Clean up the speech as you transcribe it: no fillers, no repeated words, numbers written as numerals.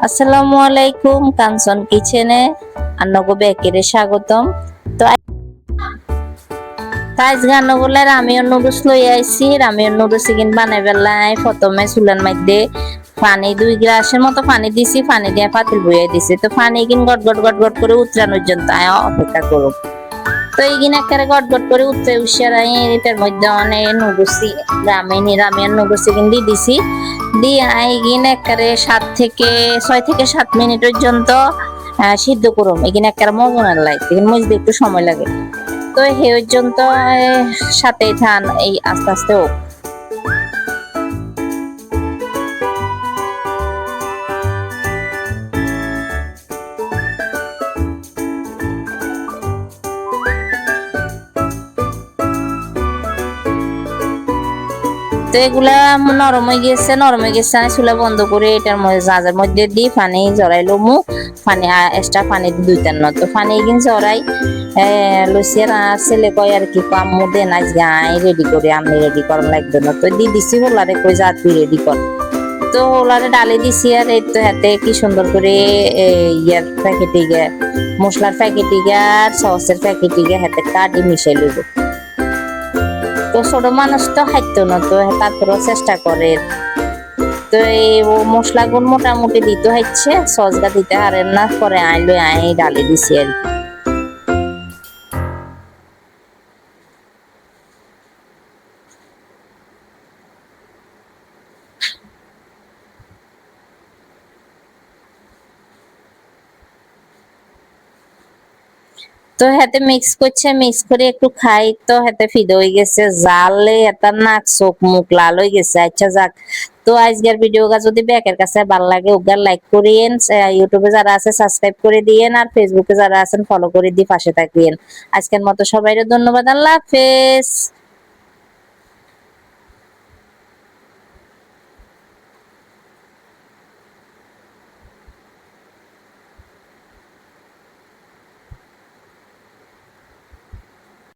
আসসালামু আলাইকুম, কাঞ্চন কিচেনে আন্নগো বেকেরে স্বাগতম। তো তাইজ গানগুলার রামিয়ন নুডলস লই আইছি। রামিয়ন নুডলস কিন বানাই বেলাই প্রথমে চুলার মধ্যে পানি 2 গ্লাসের মতো পানি দিছি, পানি দিয়ে পাতিল বইয়ে দিছি। তো পানি কিন গট গট গট গট করে উতরানোর জন্য অপেক্ষা করব। তো এইগিন একেবারে গট গট করে উতরে উসারাই এটার মধ্যে অনেক নুডলসি রামিয়ন নুডলস কিন দিয়ে দিছি। দিয়ে এইগিন একেবারে 6 থেকে 7 মিনিট পর্যন্ত সিদ্ধ করুম। এখানে একটা মজনের লাগে, এখানে মজতে একটু সময় লাগে। তো হে পর্যন্ত সাথেই থান, এই আস্তে আস্তে হোক। তো এগুলা নরম হয়ে গেছে, আমি চুলা বন্ধ করে এটার মধ্যে জাজের মধ্যে দিই পানি জড়াইলো পানি এক্সট্রা পানি দুইটার না। তো পানি কিন জড়াই লসিয়ার ছেলে কয় আর কি আম্মু দেন আজ গাই রেডি করে, আমি রেডি করার লাগবে না। তো দি দিছি হোলারে কই যা তুই রেডি কর। তো হোলারে ডালে দিছি আর এই তো হাতে কি সুন্দর করে ইয়ার প্যাকেটে গিয়ে মশলার প্যাকেটে গিয়ে আর সসের প্যাকেটে গিয়ে হাতে কাটি মিশাই লইব। তো ছোট মানুষ তো খাইতো না, তো তারপরেও চেষ্টা করে। তো এই মশলা গুণ মোটামুটি দিতে হচ্ছে, সসগা দিতে হারেন না, পরে আইলো ডালে দিছি আর কি। তো হাতে মিক্স করছে, মিক্স করে একটু খাই। তো হাতে ফিদে হয়ে গেছে, জালে এটার নাক চোখ মুখ লাল হয়ে গেছে। আচ্ছা যাক, তো আজকের ভিডিওটা যদি ব্যাকের কাছে ভালো লাগে ওগার লাইক করিয়েন, ইউটিউবে যারা আছে সাবস্ক্রাইব করে দিয়েন, আর ফেসবুকে যারা আছেন ফলো করে দিয়ে পাশে থাকিয়েন। আজকের মতো সবাইকে ধন্যবাদ, আল্লাহ হাফেজ।